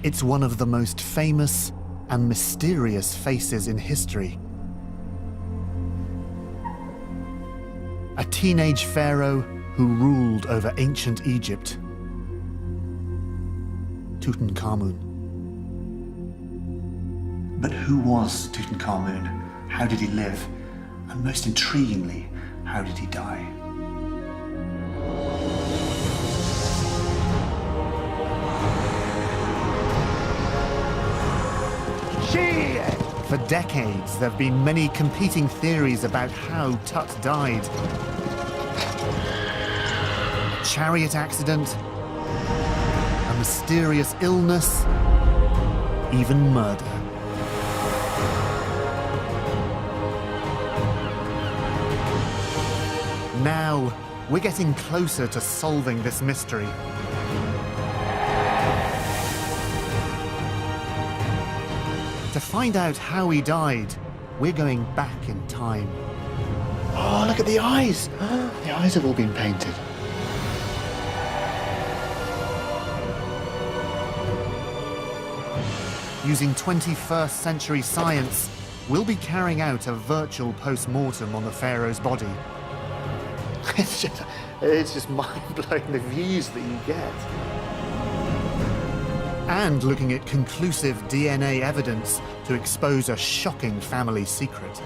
It's one of the most famous and mysterious faces in history. A teenage pharaoh who ruled over ancient Egypt. Tutankhamun. But who was Tutankhamun? How did he live? And most intriguingly, how did he die? For decades, there have been many competing theories about how Tut died. A chariot accident, a mysterious illness, even murder. Now, we're getting closer to solving this mystery. To find out how he died, we're going back in time. Oh, look at the eyes! The eyes have all been painted. Using 21st century science, we'll be carrying out a virtual post-mortem on the pharaoh's body. It's just mind-blowing, the views that you get. And looking at conclusive DNA evidence to expose a shocking family secret.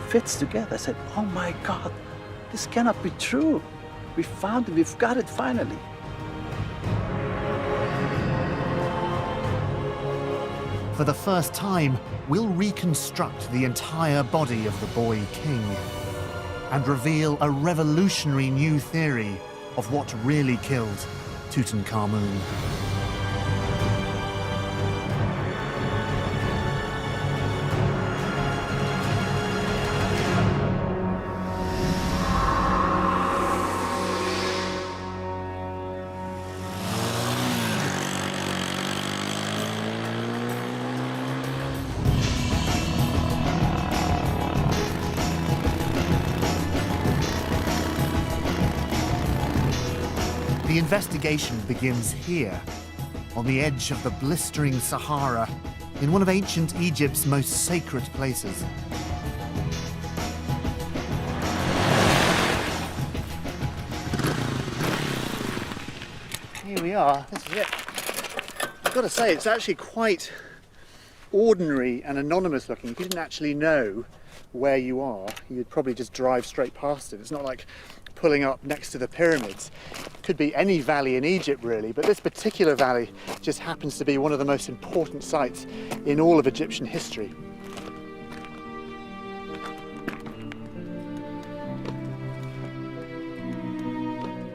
Fits together. I said, oh my God, this cannot be true. We found it, we've got it finally. For the first time, we'll reconstruct the entire body of the boy king and reveal a revolutionary new theory of what really killed Tutankhamun. The investigation begins here, on the edge of the blistering Sahara, in one of ancient Egypt's most sacred places. Here we are, this is it. I've got to say, it's actually quite ordinary and anonymous looking. If you didn't actually know where you are, you'd probably just drive straight past it. It's not like pulling up next to the pyramids. Could be any valley in Egypt really, but this particular valley just happens to be one of the most important sites in all of Egyptian history.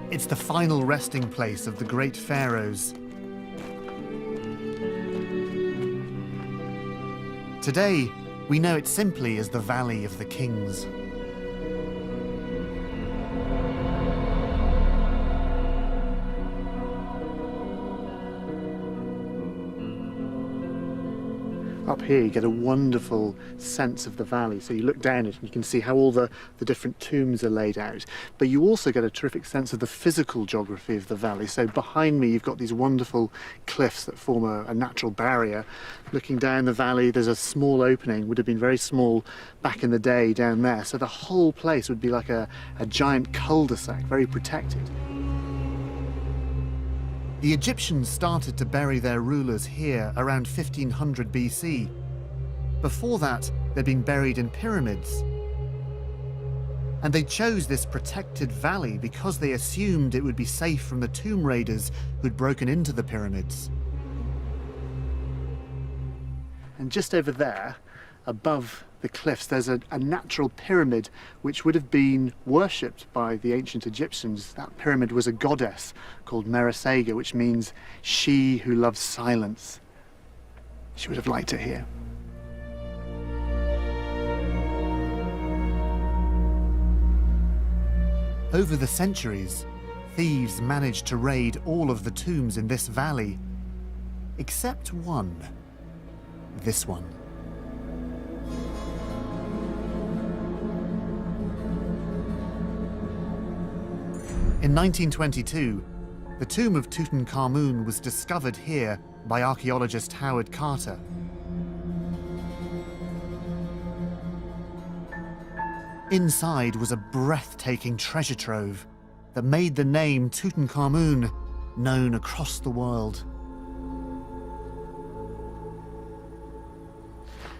It's the final resting place of the great pharaohs. Today, we know it simply as the Valley of the Kings. Up here you get a wonderful sense of the valley, so you look down it and you can see how all the different tombs are laid out, but you also get a terrific sense of the physical geography of the valley. So behind me you've got these wonderful cliffs that form a natural barrier. Looking down the valley there's a small opening, would have been very small back in the day down there, so the whole place would be like a giant cul-de-sac, very protected. The Egyptians started to bury their rulers here around 1500 BC. Before that, they'd been buried in pyramids. And they chose this protected valley because they assumed it would be safe from the tomb raiders who'd broken into the pyramids. And just over there, above the cliffs, there's a natural pyramid which would have been worshipped by the ancient Egyptians. That pyramid was a goddess called Meresega, which means she who loves silence. She would have liked it here. Over the centuries, thieves managed to raid all of the tombs in this valley, except one. This one. In 1922, the tomb of Tutankhamun was discovered here by archaeologist Howard Carter. Inside was a breathtaking treasure trove that made the name Tutankhamun known across the world.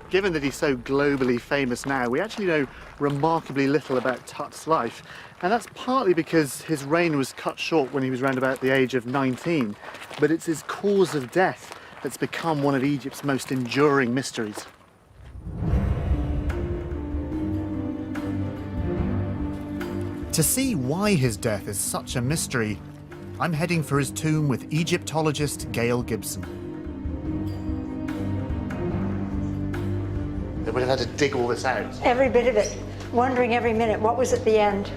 Given that he's so globally famous now, we actually know remarkably little about Tut's life. And that's partly because his reign was cut short when he was around about the age of 19. But it's his cause of death that's become one of Egypt's most enduring mysteries. To see why his death is such a mystery, I'm heading for his tomb with Egyptologist Gail Gibson. They would have had to dig all this out. Every bit of it, wondering every minute what was at the end.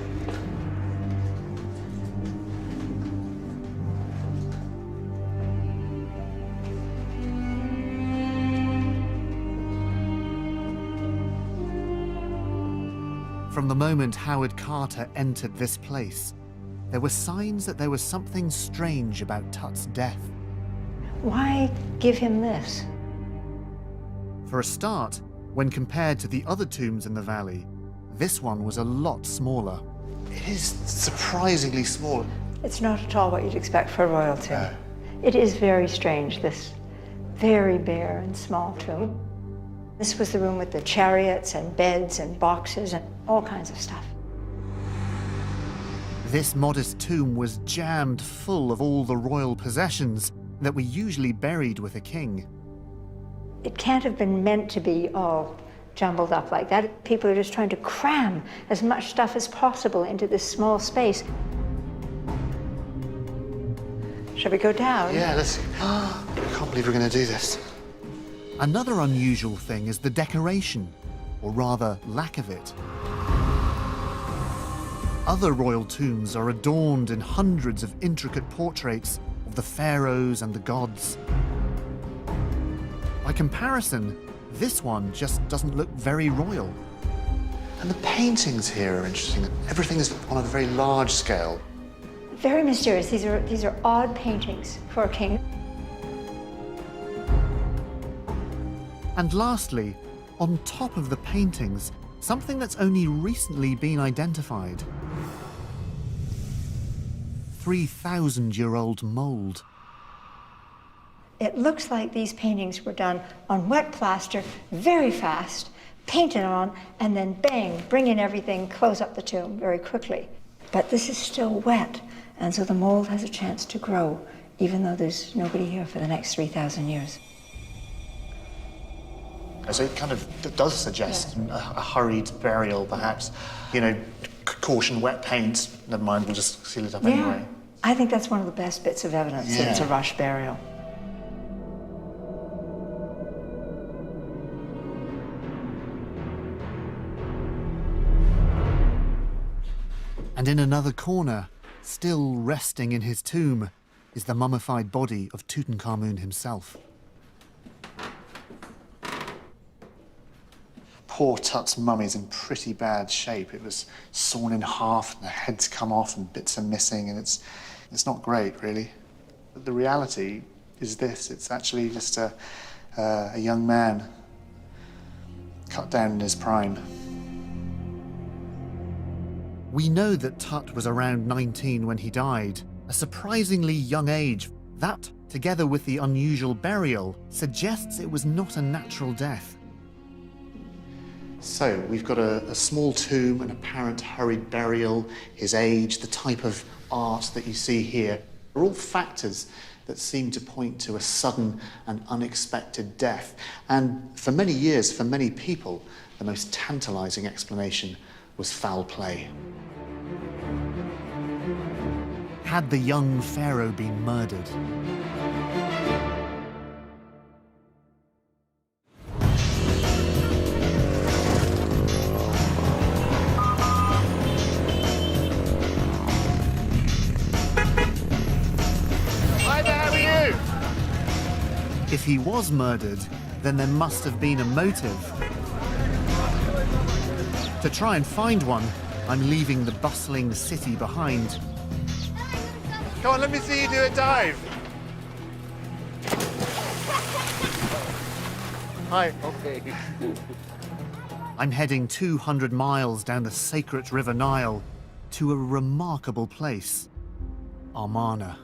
From the moment Howard Carter entered this place, there were signs that there was something strange about Tut's death. Why give him this? For a start, when compared to the other tombs in the valley, this one was a lot smaller. It is surprisingly small. It's not at all what you'd expect for a royal tomb. No. It is very strange, this very bare and small tomb. This was the room with the chariots and beds and boxes and all kinds of stuff. This modest tomb was jammed full of all the royal possessions that were usually buried with a king. It can't have been meant to be all jumbled up like that. People are just trying to cram as much stuff as possible into this small space. Shall we go down? Yeah, let's... I can't believe we're going to do this. Another unusual thing is the decoration, or rather lack of it. Other royal tombs are adorned in hundreds of intricate portraits of the pharaohs and the gods. By comparison, this one just doesn't look very royal. And the paintings here are interesting. Everything is on a very large scale. Very mysterious. These are odd paintings for a king. And lastly, on top of the paintings, something that's only recently been identified. 3,000-year-old mold. It looks like these paintings were done on wet plaster, very fast, painted on, and then bang, bring in everything, close up the tomb very quickly. But this is still wet, and so the mold has a chance to grow, even though there's nobody here for the next 3,000 years. So it kind of does suggest a hurried burial, perhaps. You know, caution, wet paint, never mind, we'll just seal it up anyway. I think that's one of the best bits of evidence that it's a rush burial. And in another corner, still resting in his tomb, is the mummified body of Tutankhamun himself. Poor Tut's mummy's in pretty bad shape. It was sawn in half, and the head's come off, and bits are missing, and it's not great, really. But the reality is this: it's actually just a young man cut down in his prime. We know that Tut was around 19 when he died, a surprisingly young age. That, together with the unusual burial, suggests it was not a natural death. So we've got a small tomb, an apparent hurried burial, his age, the type of art that you see here are all factors that seem to point to a sudden and unexpected death. And for many years, for many people, the most tantalizing explanation was foul play. Had the young pharaoh been murdered? If he was murdered, then there must have been a motive. To try and find one, I'm leaving the bustling city behind. Come on, let me see you do a dive. Hi. Okay. I'm heading 200 miles down the sacred River Nile to a remarkable place, Amarna.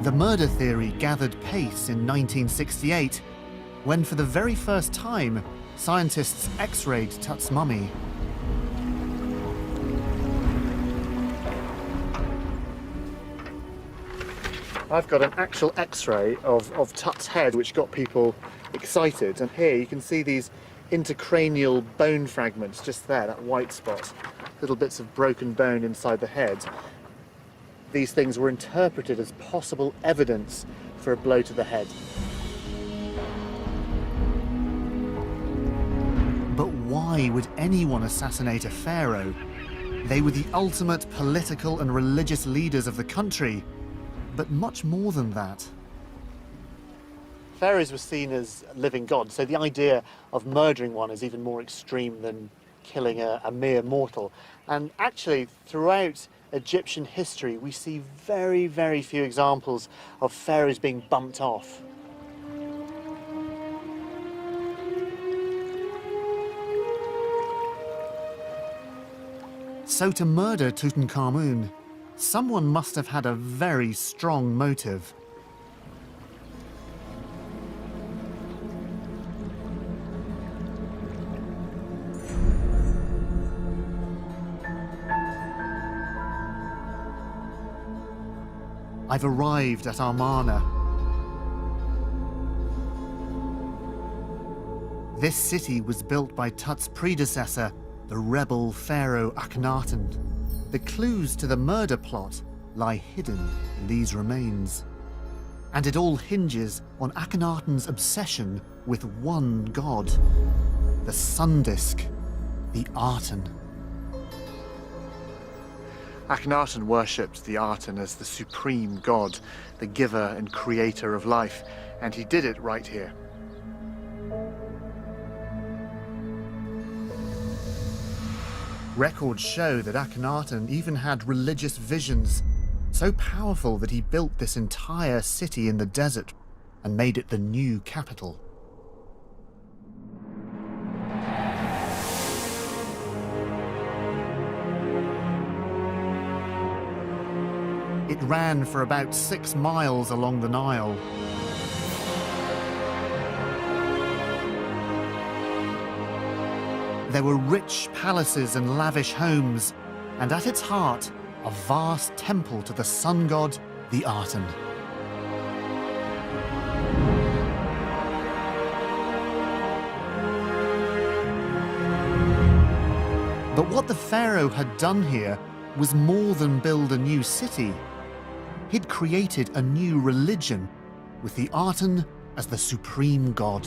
The murder theory gathered pace in 1968 when, for the very first time, scientists X-rayed Tut's mummy. I've got an actual X-ray of Tut's head, which got people excited. And here you can see these intercranial bone fragments just there, that white spot, little bits of broken bone inside the head. These things were interpreted as possible evidence for a blow to the head. But why would anyone assassinate a pharaoh? They were the ultimate political and religious leaders of the country, but much more than that. Pharaohs were seen as living gods, so the idea of murdering one is even more extreme than killing a mere mortal. And actually, throughout Egyptian history, we see very, very few examples of pharaohs being bumped off. So to murder Tutankhamun, someone must have had a very strong motive. I've arrived at Amarna. This city was built by Tut's predecessor, the rebel pharaoh Akhenaten. The clues to the murder plot lie hidden in these remains. And it all hinges on Akhenaten's obsession with one god, the sun disk, the Aten. Akhenaten worshipped the Aten as the supreme god, the giver and creator of life, and he did it right here. Records show that Akhenaten even had religious visions, so powerful that he built this entire city in the desert and made it the new capital. It ran for about 6 miles along the Nile. There were rich palaces and lavish homes, and at its heart, a vast temple to the sun god, the Aten. But what the pharaoh had done here was more than build a new city. He'd created a new religion, with the Aten as the supreme god.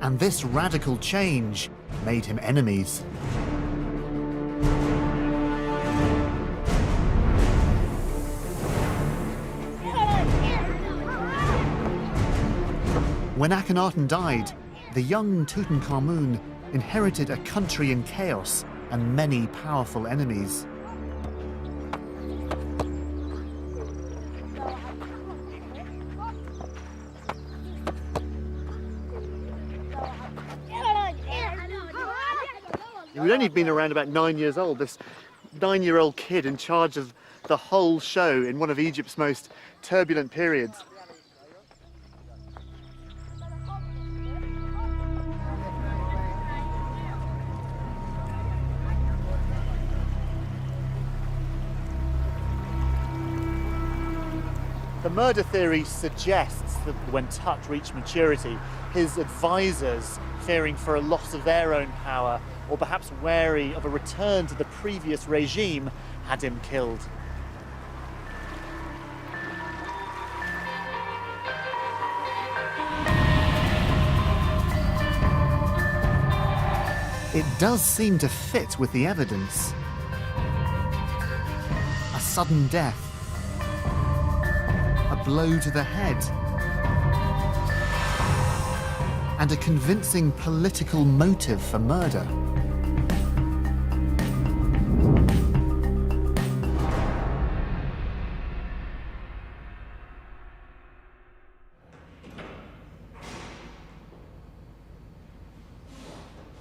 And this radical change made him enemies. When Akhenaten died, the young Tutankhamun inherited a country in chaos and many powerful enemies. He'd only been around about 9 years old, this 9-year-old kid in charge of the whole show in one of Egypt's most turbulent periods. The murder theory suggests that when Tut reached maturity, his advisors, fearing for a loss of their own power, or perhaps wary of a return to the previous regime, had him killed. It does seem to fit with the evidence. A sudden death, a blow to the head, and a convincing political motive for murder.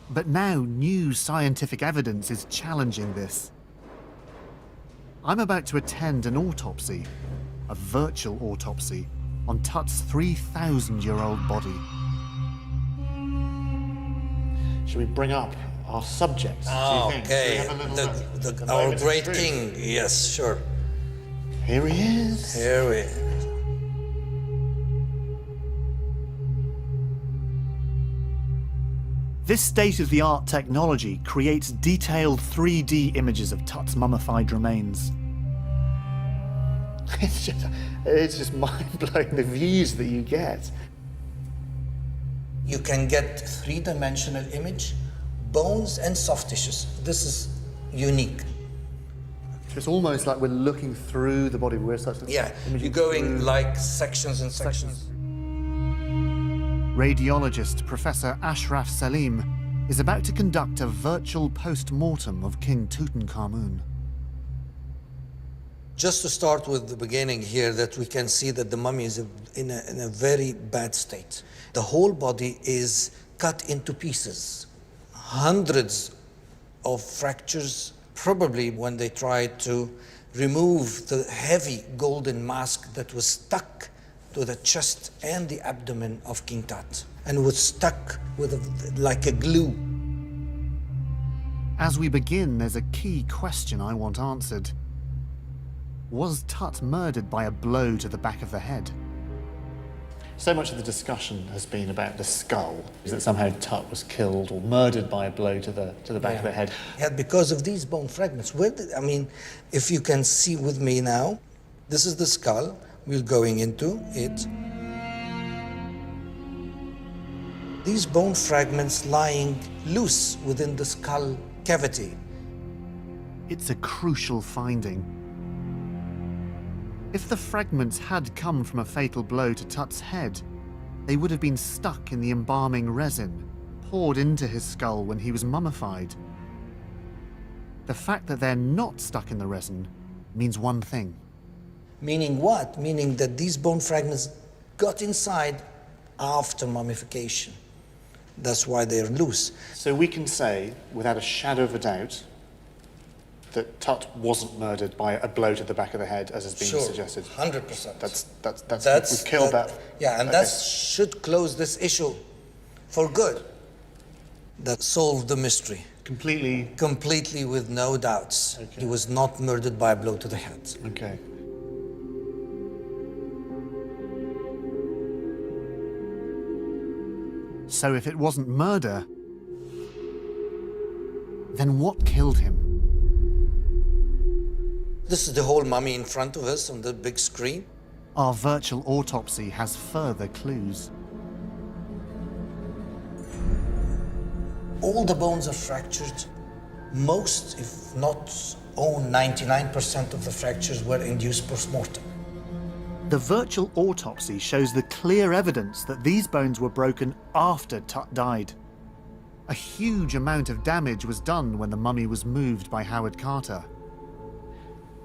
But now new scientific evidence is challenging this. I'm about to attend an autopsy, a virtual autopsy, on Tut's 3,000-year-old body. Shall we bring up our subjects? Do you think? Okay, Shall we have a little our moment of great truth? king. Yes, sure. Here he is. Here we. This state-of-the-art technology creates detailed 3D images of Tut's mummified remains. It's just mind-blowing, the views that you get. You can get three-dimensional image, bones and soft tissues. This is unique. It's almost like we're looking through the body. We're such a Yeah, you're going like sections and sections. Radiologist Professor Ashraf Salim is about to conduct a virtual post-mortem of King Tutankhamun. Just to start with the beginning here, that we can see that the mummy is in a very bad state. The whole body is cut into pieces. Hundreds of fractures, probably when they tried to remove the heavy golden mask that was stuck to the chest and the abdomen of King Tut, and was stuck with like a glue. As we begin, there's a key question I want answered. Was Tut murdered by a blow to the back of the head? So much of the discussion has been about the skull, is that somehow Tut was killed or murdered by a blow to the back of the head. Yeah, because of these bone fragments. I mean, if you can see with me now, this is the skull. We're going into it. These bone fragments lying loose within the skull cavity. It's a crucial finding. If the fragments had come from a fatal blow to Tut's head, they would have been stuck in the embalming resin poured into his skull when he was mummified. The fact that they're not stuck in the resin means one thing. Meaning what? Meaning that these bone fragments got inside after mummification. That's why they're loose. So we can say, without a shadow of a doubt, that Tut wasn't murdered by a blow to the back of the head, as has been suggested. 100%. That's we've killed that. Yeah, and Okay. that should close this issue for good. That solved the mystery. Completely with no doubts. Okay. He was not murdered by a blow to the head. Okay. So if it wasn't murder, then what killed him? This is the whole mummy in front of us on the big screen. Our virtual autopsy has further clues. All the bones are fractured. Most, if not all, 99% of the fractures were induced post-mortem. The virtual autopsy shows the clear evidence that these bones were broken after Tut died. A huge amount of damage was done when the mummy was moved by Howard Carter.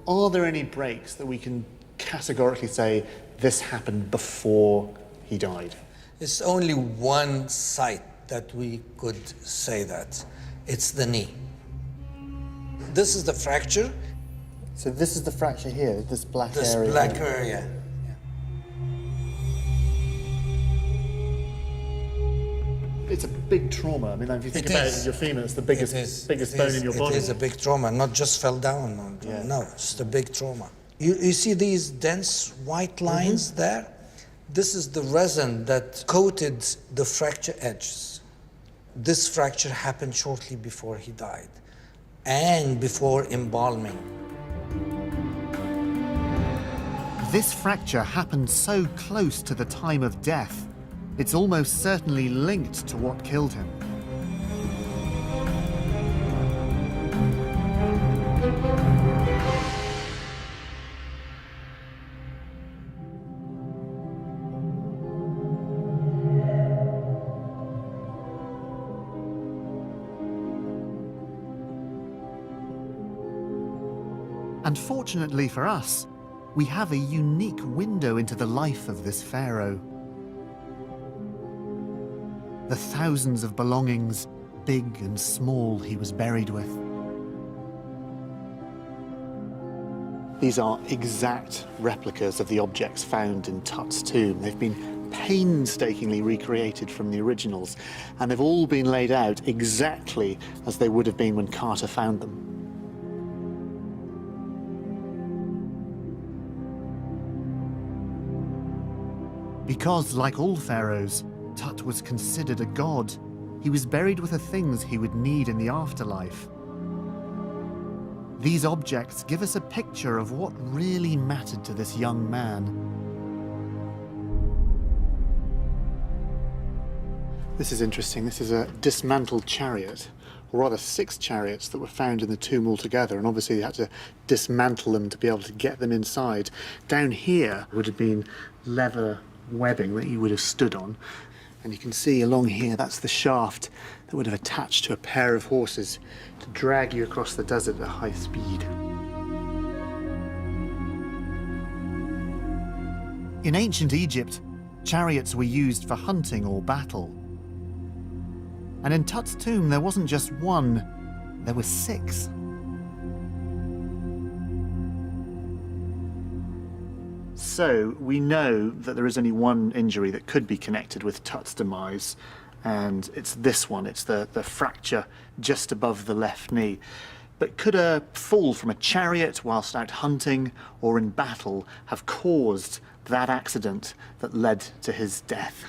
Are there any breaks that we can categorically say this happened before he died? It's only one site that we could say that. It's the knee. This is the fracture. So this is the fracture here, this black This area. black area. It's a big trauma. I mean, if you think It about is. it, your femur, it's the biggest bone in your body. It is a big trauma, not just fell down. Yeah. No, it's a big trauma. You see these dense white lines there? This is the resin that coated the fracture edges. This fracture happened shortly before he died and before embalming. This fracture happened so close to the time of death, it's almost certainly linked to what killed him. And fortunately for us, we have a unique window into the life of this pharaoh. The thousands of belongings, big and small, he was buried with. These are exact replicas of the objects found in Tut's tomb. They've been painstakingly recreated from the originals, and they've all been laid out exactly as they would have been when Carter found them. Because, like all pharaohs, Tut was considered a god. He was buried with the things he would need in the afterlife. These objects give us a picture of what really mattered to this young man. This is interesting. This is a dismantled chariot, or rather 6 chariots that were found in the tomb altogether, and obviously you had to dismantle them to be able to get them inside. Down here would have been leather webbing that you would have stood on, and you can see along here that's the shaft that would have attached to a pair of horses to drag you across the desert at high speed. In ancient Egypt, chariots were used for hunting or battle. And in Tut's tomb, there wasn't just one, there were 6. So we know that there is only one injury that could be connected with Tut's demise, and it's this one. It's the fracture just above the left knee. But could a fall from a chariot whilst out hunting or in battle have caused that accident that led to his death?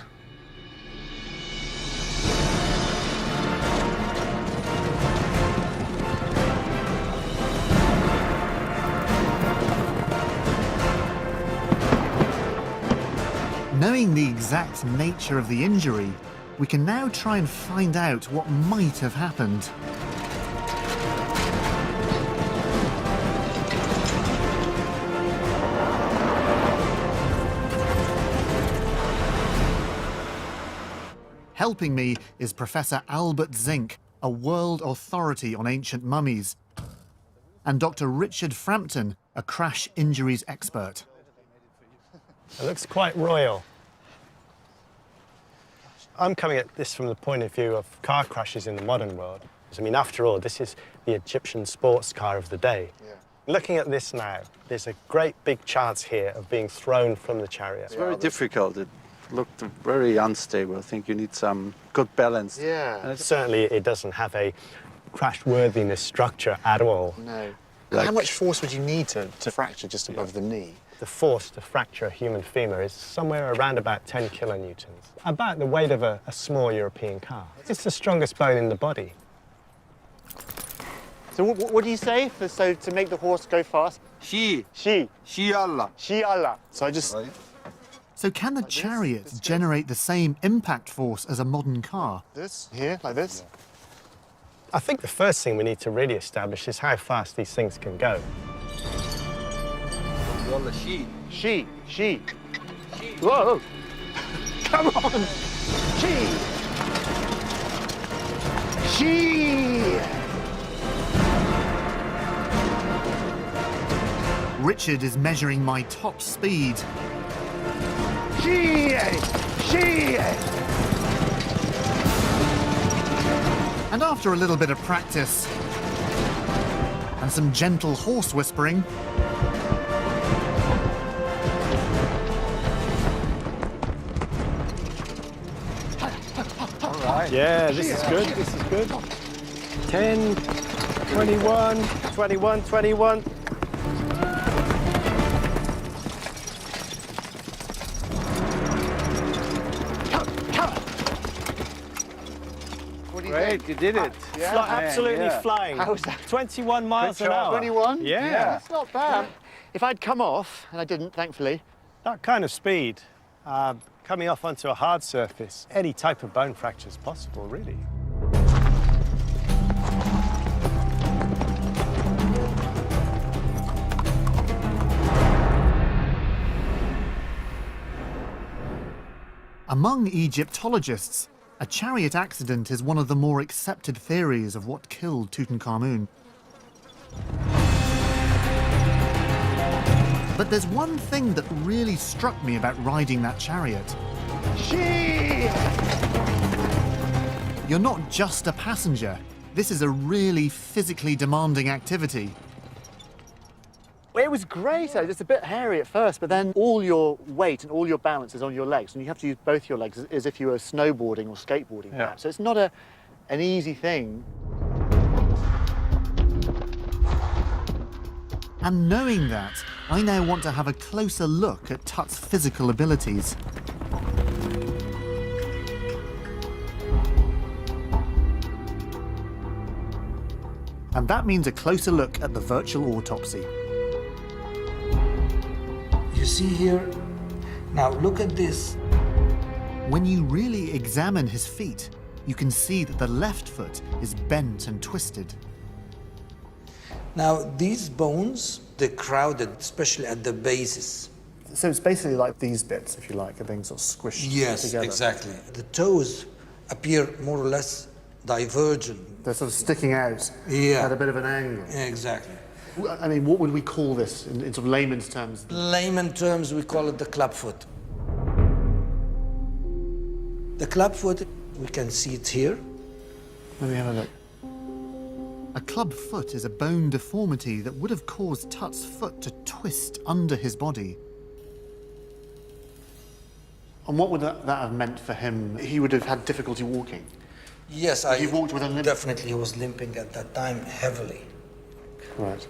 Knowing the exact nature of the injury, we can now try and find out what might have happened. Helping me is Professor Albert Zink, a world authority on ancient mummies, and Dr. Richard Frampton, a crash injuries expert. It looks quite royal. I'm coming at this from the point of view of car crashes in the modern world. I mean, after all, this is the Egyptian sports car of the day. Yeah. Looking at this now, there's a great big chance here of being thrown from the chariot. It's very difficult. It looked very unstable. I think you need some good balance. Yeah. And Certainly, it doesn't have a crash-worthiness structure at all. No. Like- How much force would you need to fracture just above the knee? The force to fracture a human femur is somewhere around about 10 kilonewtons, about the weight of a small European car. It's the strongest bone in the body. So what do you say? So to make the horse go fast? She Allah. Shi Allah. So I just... So can the chariot generate the same impact force as a modern car? This? Here? Like this? I think the first thing we need to really establish is how fast these things can go. Wallah, she. She. Whoa! Come on! She! Richard is measuring my top speed. She! And after a little bit of practice and some gentle horse whispering, Yeah, this is good, this is good. 10, 21, 21, 21. Great, you did it. Absolutely flying. How was that? 21 miles an hour. 21? Yeah. That's not bad. If I'd come off, and I didn't, thankfully, That kind of speed, coming off onto a hard surface, any type of bone fracture is possible, really. among Egyptologists, a chariot accident is one of the more accepted theories of what killed Tutankhamun. But there's one thing that really struck me about riding that chariot. You're not just a passenger. This is a really physically demanding activity. It was great. It's a bit hairy at first, but then all your weight and all your balance is on your legs, and you have to use both your legs as if you were snowboarding or skateboarding. Yeah. So it's not an easy thing. And knowing that, I now want to have a closer look at Tut's physical abilities. And that means a closer look at the virtual autopsy. You see here, now look at this. When you really examine his feet, you can see that the left foot is bent and twisted. Now these bones, they're crowded, especially at the bases. So it's basically like these bits, if you like, are being sort of squished Yes, together. exactly. The toes appear more or less divergent. They're sort of sticking out Yeah. at a bit of an angle. Exactly. I mean, what would we call this in sort of layman's terms? Layman terms, we call it the clubfoot. The clubfoot, we can see it here. Let me have a look. A club foot is a bone deformity that would have caused Tut's foot to twist under his body. And what would that have meant for him? He would have had difficulty walking. Yes, He walked with a limp. definitely he was limping at that time heavily. Right.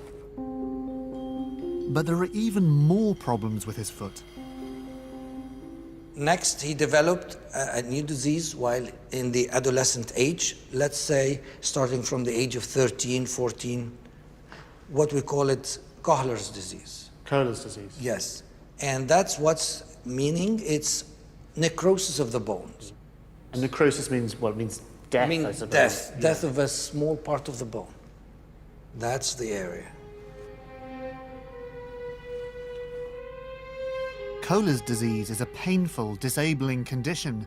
But there are even more problems with his foot. Next, he developed a new disease while in the adolescent age, let's say starting from the age of 13, 14, what we call it Kohler's disease. Kohler's disease. Yes, and that's what's meaning, it's necrosis of the bones. And necrosis means what? It means death, I mean suppose. death, Yeah. death of a small part of the bone. That's the area. Kohler's disease is a painful, disabling condition.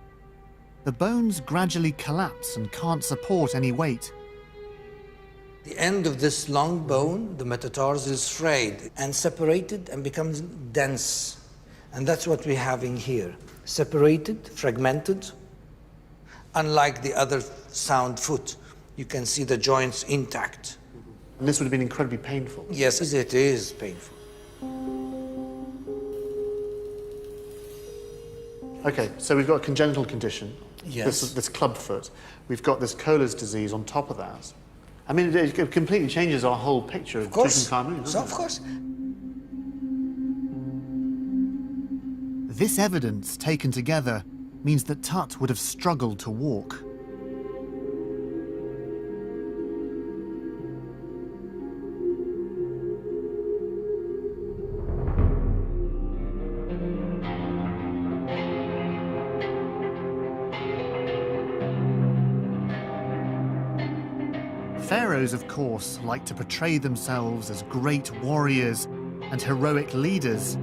The bones gradually collapse and can't support any weight. The end of this long bone, the metatarsal, is frayed and separated and becomes dense. And that's what we're having here. Separated, fragmented. Unlike the other sound foot, you can see the joints intact. And this would have been incredibly painful. Yes, it is painful. Okay, so we've got a congenital condition. Yes. This clubfoot. We've got this Kohler's disease on top of that. I mean, it completely changes our whole picture of Tutankhamun, doesn't it? Of course. This evidence, taken together, means that Tut would have struggled to walk. Pharaohs, of course, like to portray themselves as great warriors and heroic leaders.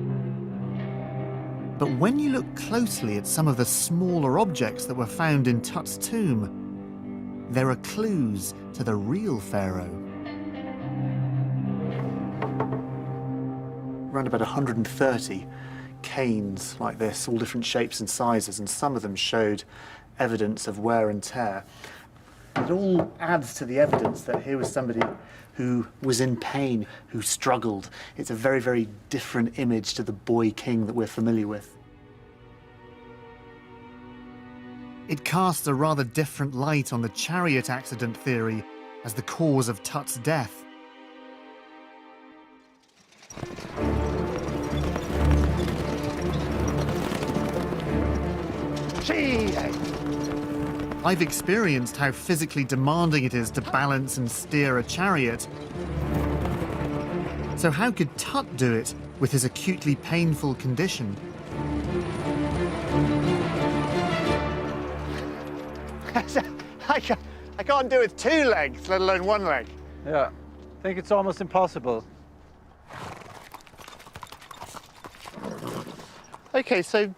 But when you look closely at some of the smaller objects that were found in Tut's tomb, there are clues to the real pharaoh. Around about 130 canes like this, all different shapes and sizes, and some of them showed evidence of wear and tear. It all adds to the evidence that here was somebody who was in pain, who struggled. It's a very, very different image to the boy king that we're familiar with. It casts a rather different light on the chariot accident theory as the cause of Tut's death. I've experienced how physically demanding it is to balance and steer a chariot. So how could Tut do it with his acutely painful condition? I can't do it with two legs, let alone one leg. Yeah, I think it's almost impossible. Okay, so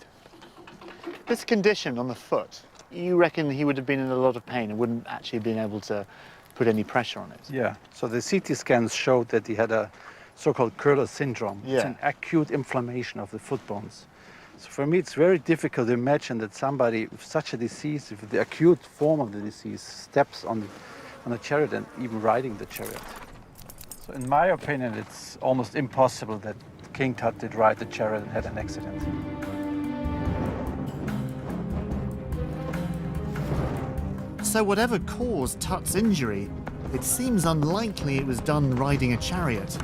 this condition on the foot, you reckon he would have been in a lot of pain and wouldn't actually have been able to put any pressure on it? Yeah, so the CT scans showed that he had a so-called curler syndrome. It's an acute inflammation of the foot bones. So for me, it's very difficult to imagine that somebody with such a disease, with the acute form of the disease, steps on a chariot and even riding the chariot. So in my opinion, it's almost impossible that King Tut did ride the chariot and had an accident. So whatever caused Tut's injury, it seems unlikely it was done riding a chariot.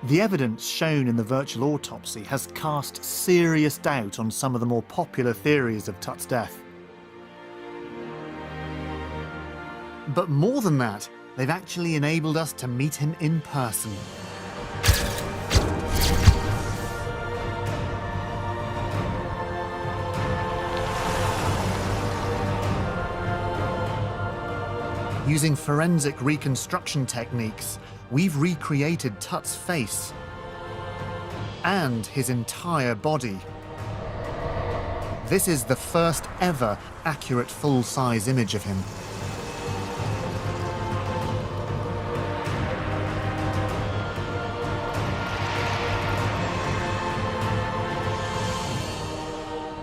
The evidence shown in the virtual autopsy has cast serious doubt on some of the more popular theories of Tut's death. But more than that, they've actually enabled us to meet him in person. Using forensic reconstruction techniques, we've recreated Tut's face and his entire body. This is the first ever accurate full-size image of him.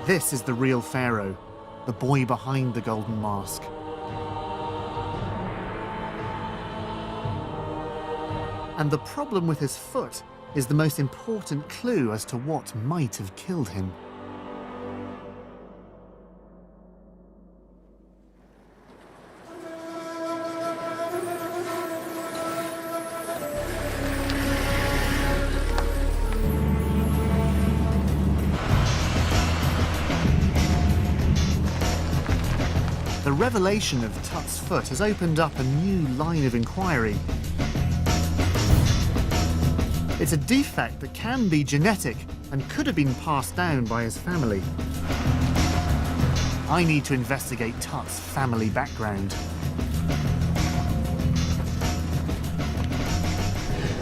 This is the real pharaoh, the boy behind the golden mask. And the problem with his foot is the most important clue as to what might have killed him. The revelation of Tut's foot has opened up a new line of inquiry. It's a defect that can be genetic and could have been passed down by his family. I need to investigate Tut's family background.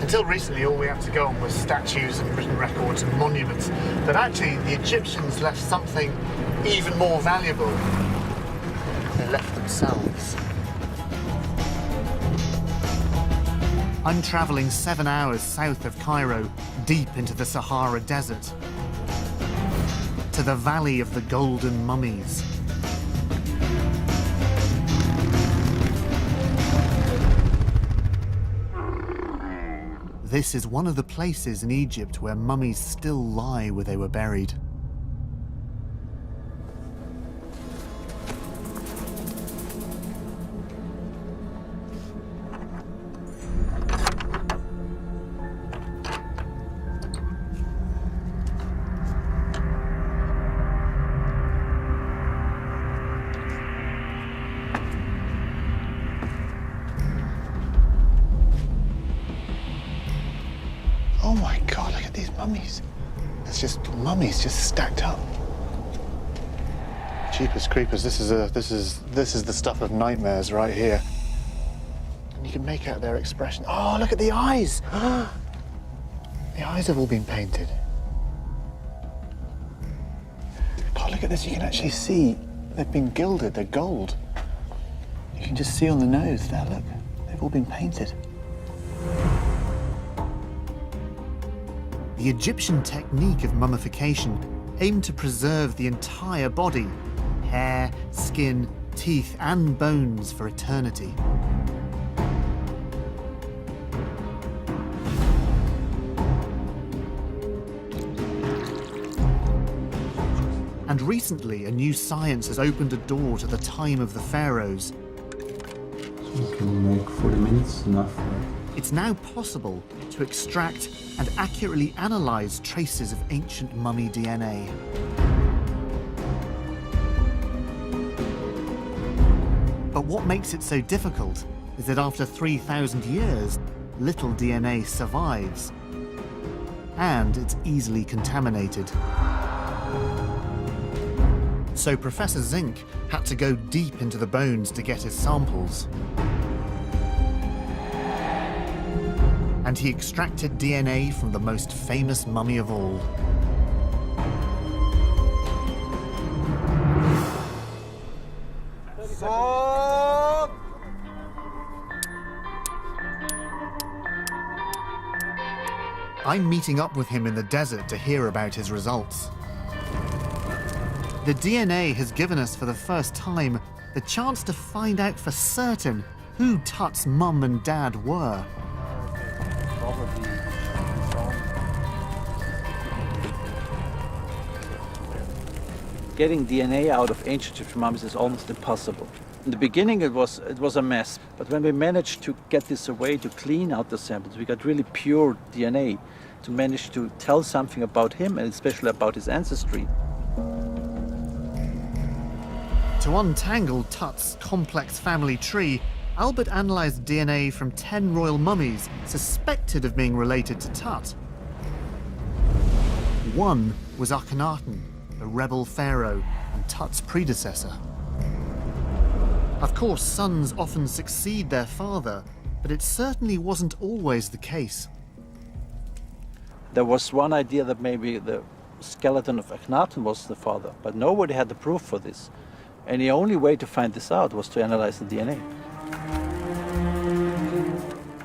Until recently, all we had to go on was statues and written records and monuments. But actually, the Egyptians left something even more valuable. They left themselves. I'm traveling 7 hours south of Cairo, deep into the Sahara Desert, to the Valley of the Golden Mummies. This is one of the places in Egypt where mummies still lie where they were buried. Oh my God, look at these mummies. It's just mummies just stacked up. Jeepers creepers, this is the stuff of nightmares right here. And you can make out their expression. Oh, look at the eyes. The eyes have all been painted. God, look at this, you can actually see they've been gilded, they're gold. You can just see on the nose there, look. They've all been painted. The Egyptian technique of mummification aimed to preserve the entire body, hair, skin, teeth, and bones for eternity. And recently, a new science has opened a door to the time of the pharaohs. You can make 40 minutes enough. It's now possible to extract and accurately analyse traces of ancient mummy DNA. But what makes it so difficult is that after 3,000 years, little DNA survives, and it's easily contaminated. So Professor Zink had to go deep into the bones to get his samples. And he extracted DNA from the most famous mummy of all. صوت. I'm meeting up with him in the desert to hear about his results. The DNA has given us for the first time the chance to find out for certain who Tut's mum and dad were. Getting DNA out of ancient Egyptian mummies is almost impossible. In the beginning it was a mess, but when we managed to get this away, to clean out the samples, we got really pure DNA to manage to tell something about him and especially about his ancestry. To untangle Tut's complex family tree, Albert analysed DNA from 10 royal mummies suspected of being related to Tut. One was Akhenaten, the rebel pharaoh and Tut's predecessor. Of course, sons often succeed their father, but it certainly wasn't always the case. There was one idea that maybe the skeleton of Akhenaten was the father, but nobody had the proof for this. And the only way to find this out was to analyze the DNA.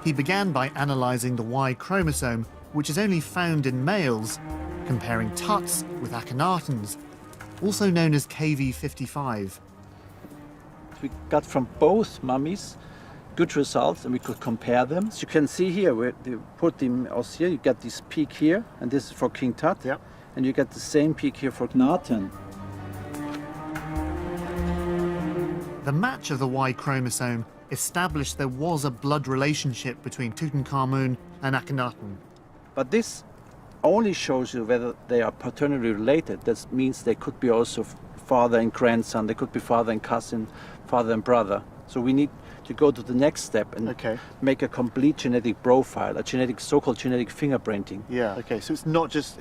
He began by analysing the Y chromosome, which is only found in males, comparing Tut's with Akhenaten's, also known as KV55. We got from both mummies good results and we could compare them. As you can see here, where they put them as here, you get this peak here, and this is for King Tut, and you get the same peak here for Akhenaten. The match of the Y chromosome established there was a blood relationship between Tutankhamun and Akhenaten. But this only shows you whether they are paternally related. That means they could be also father and grandson, they could be father and cousin, father and brother. So we need to go to the next step and make a complete genetic profile, a so-called genetic fingerprinting. Yeah. Okay. So it's not just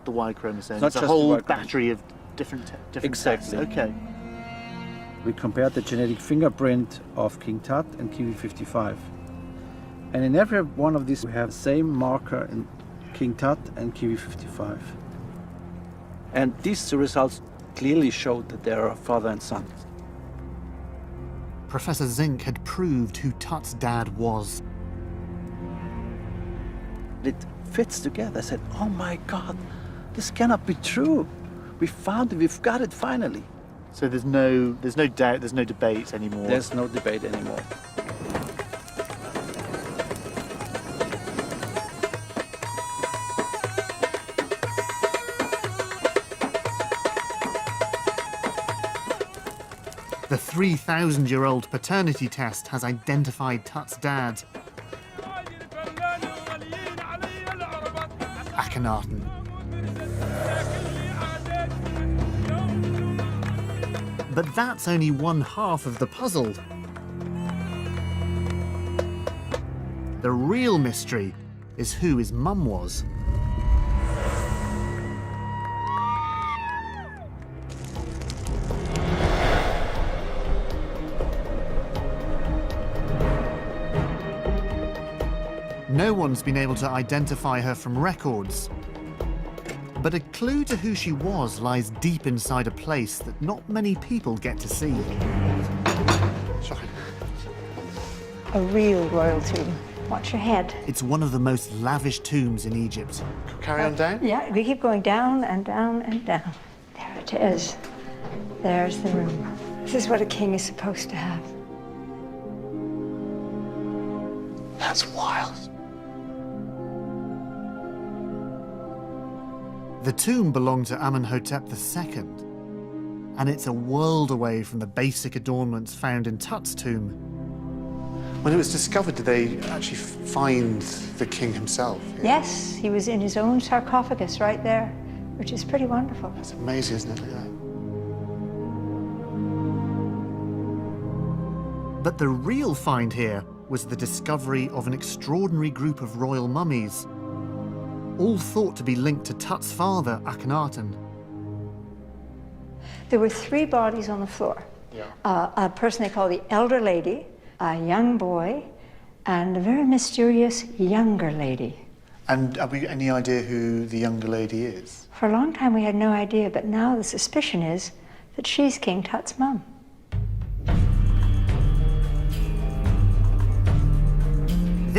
the Y chromosome. It's a whole battery of different exactly. tests. Okay. We compared the genetic fingerprint of King Tut and KV55. And in every one of these we have the same marker in King Tut and KV55. And these results clearly showed that they are father and son. Professor Zink had proved who Tut's dad was. It fits together. I said, oh my God, this cannot be true. We found it, we've got it finally. So there's no doubt, there's no debate anymore. There's no debate anymore. The 3,000-year-old paternity test has identified Tut's dad, Akhenaten. But that's only one half of the puzzle. The real mystery is who his mum was. No one's been able to identify her from records. But a clue to who she was lies deep inside a place that not many people get to see. A real royal tomb. Watch your head. It's one of the most lavish tombs in Egypt. Carry on down? Yeah, we keep going down and down and down. There it is. There's the room. This is what a king is supposed to have. That's wild. The tomb belonged to Amenhotep II, and it's a world away from the basic adornments found in Tut's tomb. When it was discovered, did they actually find the king himself? Yes, he was in his own sarcophagus right there, which is pretty wonderful. It's amazing, isn't it? Yeah. But the real find here was the discovery of an extraordinary group of royal mummies, all thought to be linked to Tut's father, Akhenaten. There were 3 bodies on the floor. A person they call the elder lady, a young boy, and a very mysterious younger lady. And have we any idea who the younger lady is? For a long time we had no idea, but now the suspicion is that she's King Tut's mum.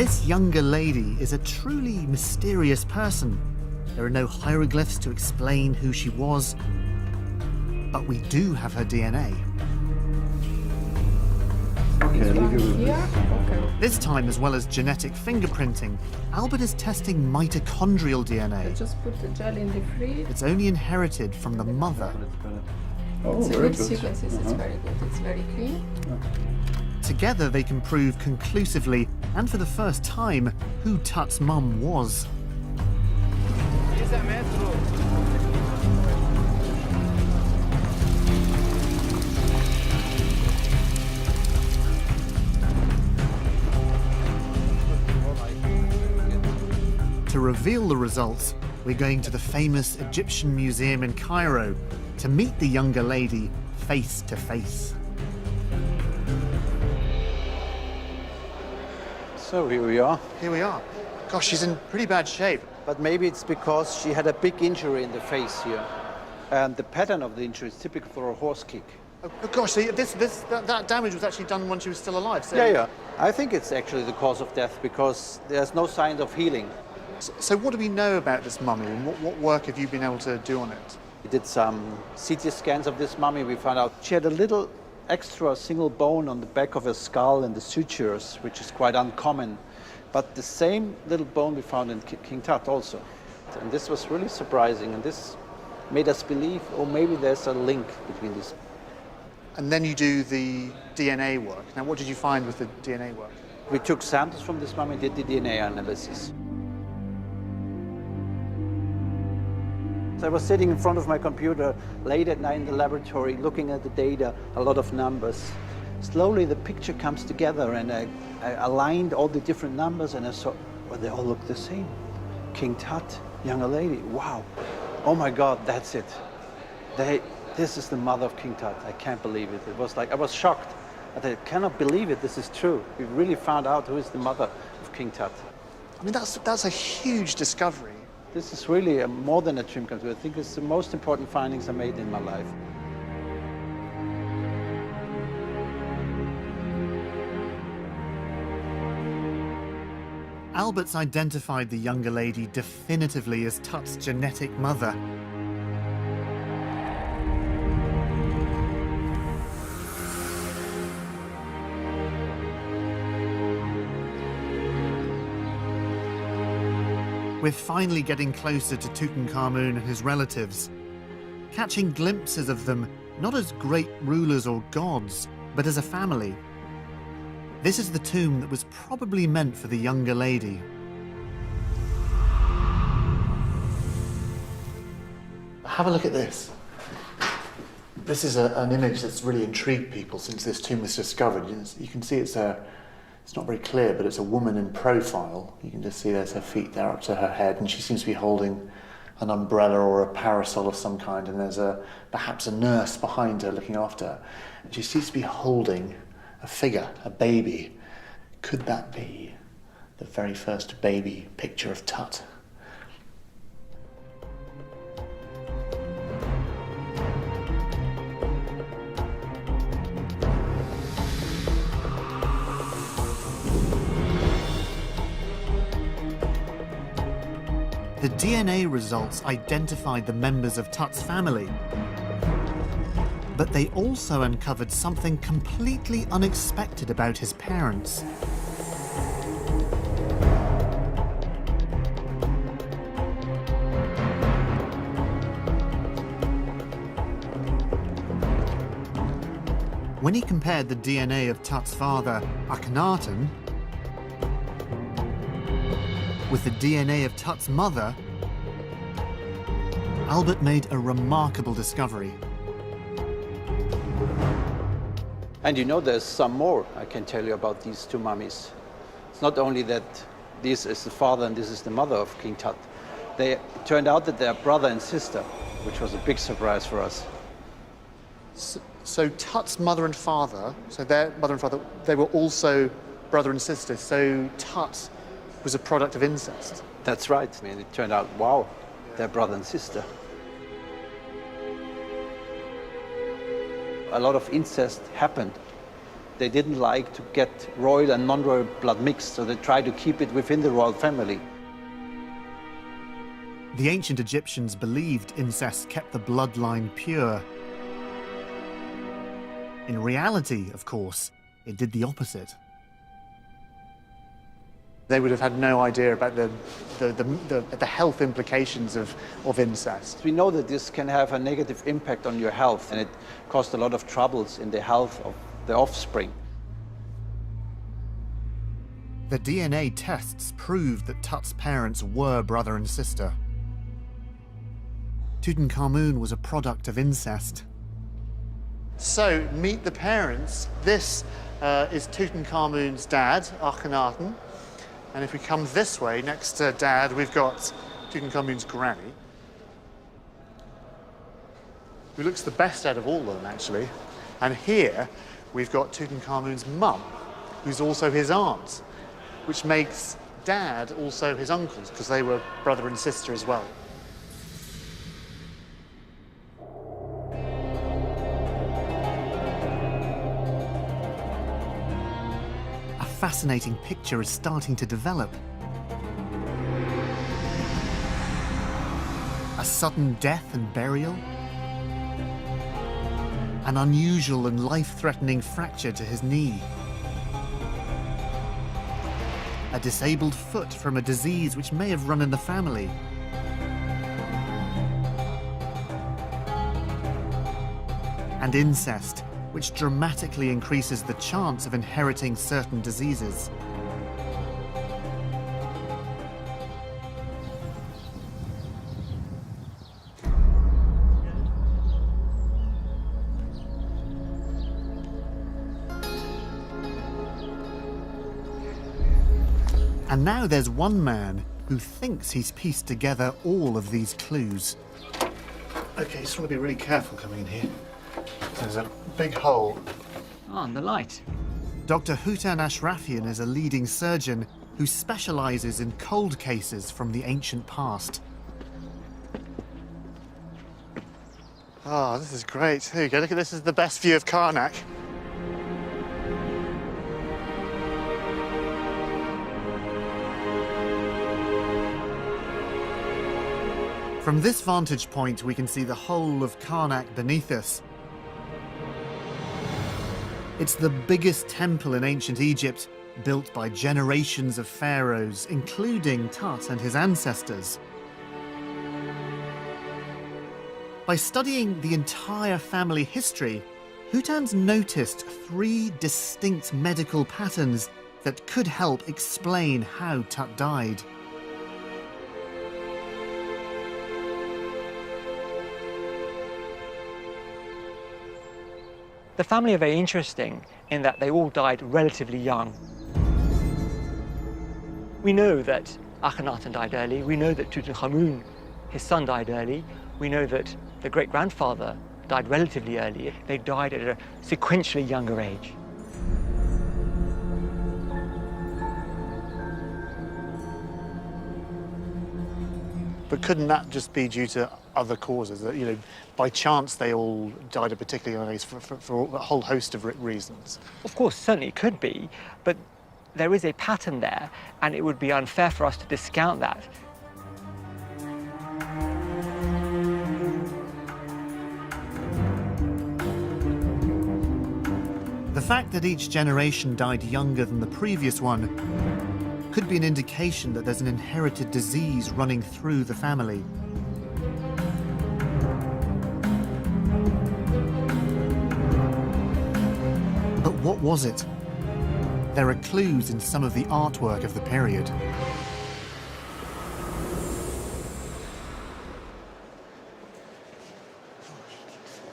This younger lady is a truly mysterious person. There are no hieroglyphs to explain who she was, but we do have her DNA. Okay, leave you with this. Okay. This time, as well as genetic fingerprinting, Albert is testing mitochondrial DNA. Just put the gel in the fridge. It's only inherited from the mother. Oh, It's a very good good. sequences. It's very good. It's very clean. Together, they can prove conclusively, and for the first time, who Tut's mum was. To reveal the results, we're going to the famous Egyptian museum in Cairo to meet the younger lady face to face. So here we are. Here we are. Gosh, she's in pretty bad shape. But maybe it's because she had a big injury in the face here. And the pattern of the injury is typical for a horse kick. Oh, gosh, so that damage was actually done when she was still alive. So, Yeah. I think it's actually the cause of death because there's no signs of healing. So what do we know about this mummy, and what work have you been able to do on it? We did some CT scans of this mummy. We found out she had a little extra single bone on the back of her skull and the sutures, which is quite uncommon. But the same little bone we found in King Tut also. And this was really surprising, and this made us believe, oh, maybe there's a link between these. And then you do the DNA work. Now, what did you find with the DNA work? We took samples from this mummy, did the DNA analysis. So I was sitting in front of my computer late at night in the laboratory, looking at the data, a lot of numbers. Slowly the picture comes together, and I aligned all the different numbers, and I saw, well, they all look the same. King Tut, younger lady, wow. Oh my God, that's it. This is the mother of King Tut. I can't believe it. It was like, I was shocked. I cannot believe it, this is true. We really found out who is the mother of King Tut. I mean, that's a huge discovery. This is really more than a dream come true. I think it's the most important findings I made in my life. Albert's identified the younger lady definitively as Tut's genetic mother. We're finally getting closer to Tutankhamun and his relatives, catching glimpses of them not as great rulers or gods, but as a family. This is the tomb that was probably meant for the younger lady. Have a look at this. This is an image that's really intrigued people since this tomb was discovered. You can see it's not very clear, but it's a woman in profile. You can just see there's her feet there up to her head, and she seems to be holding an umbrella or a parasol of some kind, and there's perhaps a nurse behind her looking after her. And she seems to be holding a figure, a baby. Could that be the very first baby picture of Tut? The DNA results identified the members of Tut's family, but they also uncovered something completely unexpected about his parents. When he compared the DNA of Tut's father, Akhenaten, with the DNA of Tut's mother, Albert made a remarkable discovery. And you know, there's some more I can tell you about these two mummies. It's not only that this is the father and this is the mother of King Tut. It turned out that they're brother and sister, which was a big surprise for us. So Tut's mother and father, so their mother and father, they were also brother and sister. So Tut was a product of incest. That's right. I mean, it turned out, wow, they're brother and sister. A lot of incest happened They didn't like to get royal and non-royal blood mixed, so they tried to keep it within the royal family. The ancient Egyptians believed incest kept the bloodline pure. In reality, of course, it did the opposite. They would have had no idea about the health implications of incest. We know that this can have a negative impact on your health, and it caused a lot of troubles in the health of the offspring. The DNA tests proved that Tut's parents were brother and sister. Tutankhamun was a product of incest. So, meet the parents. This is Tutankhamun's dad, Akhenaten. And if we come this way, next to Dad, we've got Tutankhamun's granny, who looks the best out of all of them, actually. And here, we've got Tutankhamun's mum, who's also his aunt, which makes Dad also his uncles, because they were brother and sister as well. A fascinating picture is starting to develop. A sudden death and burial. An unusual and life-threatening fracture to his knee. A disabled foot from a disease which may have run in the family. And incest, which dramatically increases the chance of inheriting certain diseases. And now there's one man who thinks he's pieced together all of these clues. Okay, just want to be really careful coming in here. There's a big hole. Ah, and the light. Dr. Hutan Ashrafian is a leading surgeon who specializes in cold cases from the ancient past. Oh, this is great. Here you go. Look at this. Is the best view of Karnak. From this vantage point, we can see the whole of Karnak beneath us. It's the biggest temple in ancient Egypt, built by generations of pharaohs, including Tut and his ancestors. By studying the entire family history, Hutan's noticed 3 distinct medical patterns that could help explain how Tut died. The family are very interesting in that they all died relatively young. We know that Akhenaten died early. We know that Tutankhamun, his son, died early. We know that the great-grandfather died relatively early. They died at a sequentially younger age. But couldn't that just be due to other causes? That, you know, by chance they all died at particular age for a whole host of reasons? Of course, certainly it could be, but there is a pattern there, and it would be unfair for us to discount that. The fact that each generation died younger than the previous one could be an indication that there's an inherited disease running through the family. But what was it? There are clues in some of the artwork of the period.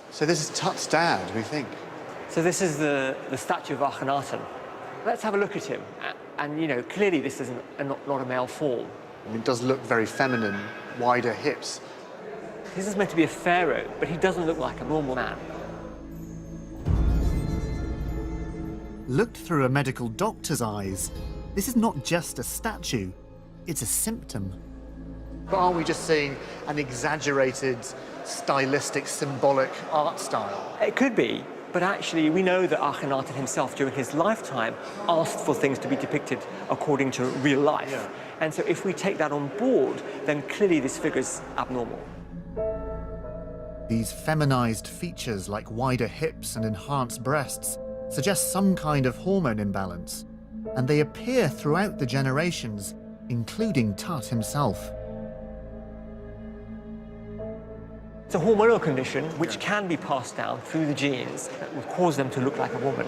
So this is Tut's dad, we think. So this is the statue of Akhenaten. Let's have a look at him. And, you know, clearly this is not a male form. I mean, it does look very feminine, wider hips. This is meant to be a pharaoh, but he doesn't look like a normal man. Looked through a medical doctor's eyes, this is not just a statue, it's a symptom. But aren't we just seeing an exaggerated, stylistic, symbolic art style? It could be, But actually, we know that Akhenaten himself, during his lifetime, asked for things to be depicted according to real life. Yeah. And so if we take that on board, then clearly this figure's abnormal. These feminized features like wider hips and enhanced breasts suggest some kind of hormone imbalance, and they appear throughout the generations, including Tut himself. It's a hormonal condition which can be passed down through the genes that will cause them to look like a woman.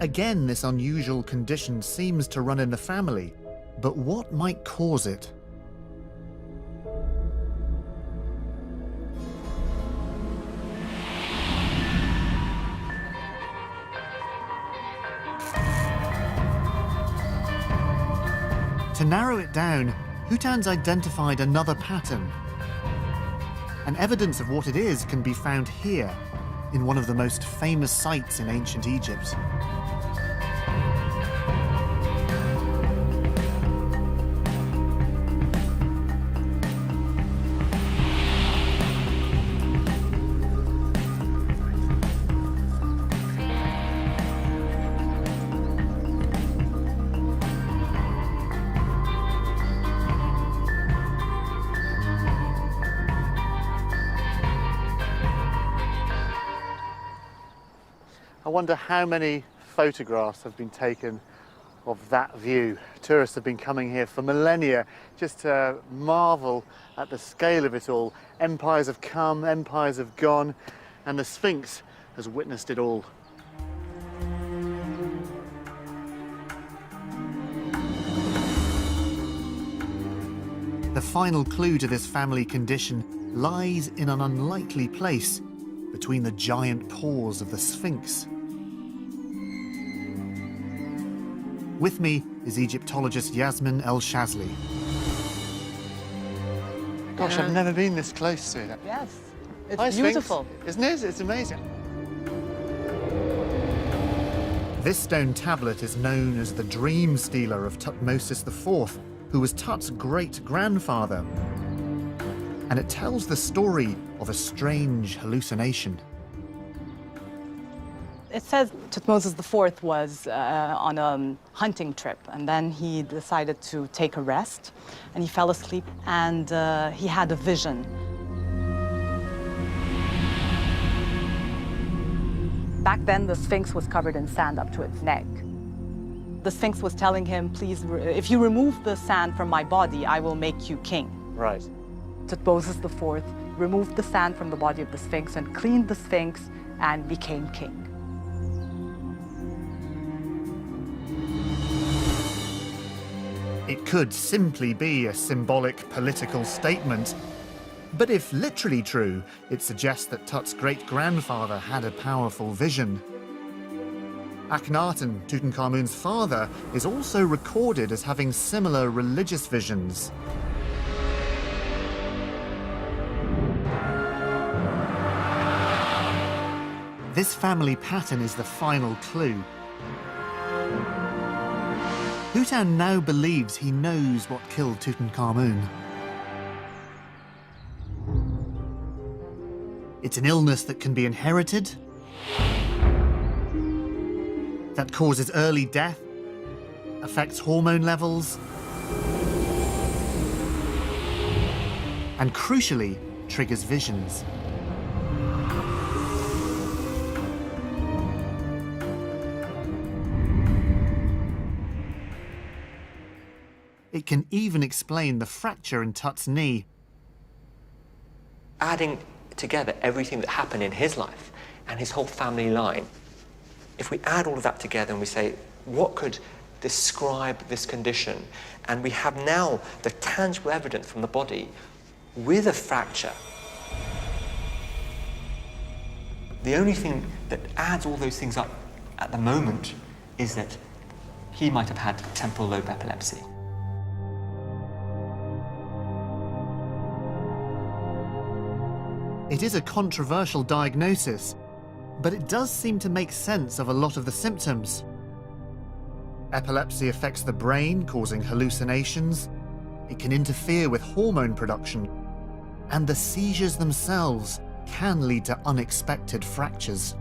Again, this unusual condition seems to run in the family, but what might cause it? To narrow it down, Hutan's identified another pattern. And evidence of what it is can be found here, in one of the most famous sites in ancient Egypt. I wonder how many photographs have been taken of that view. Tourists have been coming here for millennia just to marvel at the scale of it all. Empires have come, empires have gone, and the Sphinx has witnessed it all. The final clue to this family condition lies in an unlikely place between the giant paws of the Sphinx. With me is Egyptologist Yasmin El-Shazli. Gosh, I've never been this close to it. Yes, it's Hi, beautiful. Sphinx. Isn't it? It's amazing. This stone tablet is known as the dream stealer of Tutmosis IV, who was Tut's great-grandfather. And it tells the story of a strange hallucination. It says Tutmosis IV was on a hunting trip, and then he decided to take a rest, and he fell asleep, and he had a vision. Back then, the Sphinx was covered in sand up to its neck. The Sphinx was telling him, please, if you remove the sand from my body, I will make you king. Right. Tutmosis IV removed the sand from the body of the Sphinx and cleaned the Sphinx and became king. It could simply be a symbolic political statement, but if literally true, it suggests that Tut's great-grandfather had a powerful vision. Akhenaten, Tutankhamun's father, is also recorded as having similar religious visions. This family pattern is the final clue. Hutan now believes he knows what killed Tutankhamun. It's an illness that can be inherited, that causes early death, affects hormone levels, and crucially, triggers visions. It can even explain the fracture in Tut's knee. Adding together everything that happened in his life and his whole family line, if we add all of that together and we say, what could describe this condition? And we have now the tangible evidence from the body with a fracture. The only thing that adds all those things up at the moment is that he might have had temporal lobe epilepsy. It is a controversial diagnosis, but it does seem to make sense of a lot of the symptoms. Epilepsy affects the brain, causing hallucinations. It can interfere with hormone production. And the seizures themselves can lead to unexpected fractures.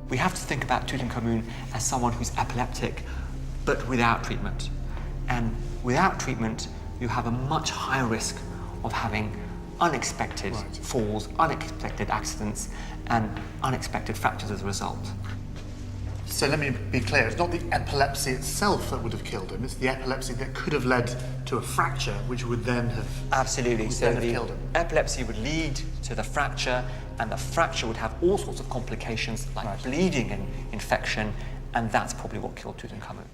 We have to think about Tutankhamun as someone who's epileptic, but without treatment. And without treatment, you have a much higher risk of having unexpected falls, unexpected accidents, and unexpected fractures as a result. So let me be clear, it's not the epilepsy itself that would have killed him, it's the epilepsy that could have led to a fracture, which would then have... Absolutely. So the killed him. epilepsy would lead to the fracture, and the fracture would have all sorts of complications like bleeding and infection, and that's probably what killed Tutankhamun.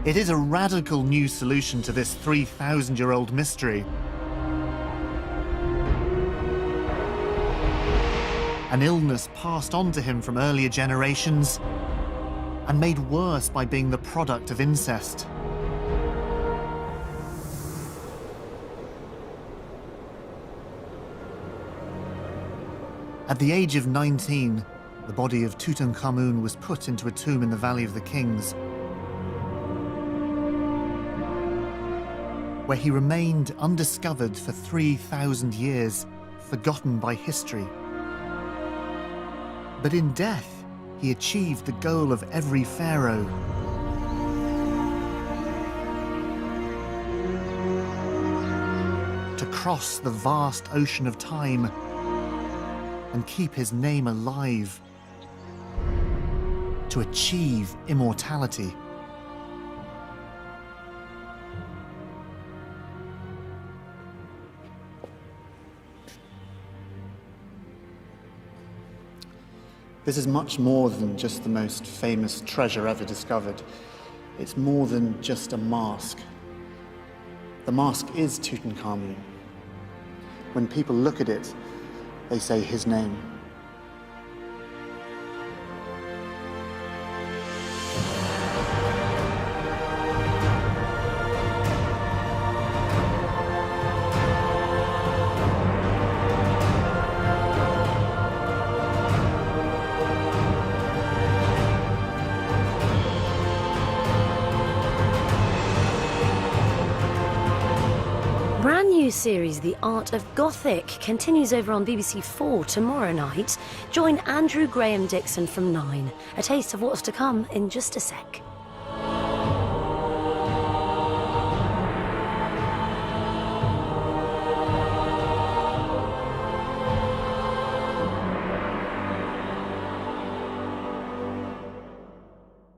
It is a radical new solution to this 3,000-year-old mystery. An illness passed on to him from earlier generations and made worse by being the product of incest. At the age of 19, the body of Tutankhamun was put into a tomb in the Valley of the Kings, where he remained undiscovered for 3,000 years, forgotten by history. But in death, he achieved the goal of every pharaoh. To cross the vast ocean of time and keep his name alive. To achieve immortality. This is much more than just the most famous treasure ever discovered. It's more than just a mask. The mask is Tutankhamun. When people look at it, they say his name. Brand new series The Art of Gothic continues over on BBC4 tomorrow night. Join Andrew Graham Dixon from 9. A taste of what's to come in just a sec.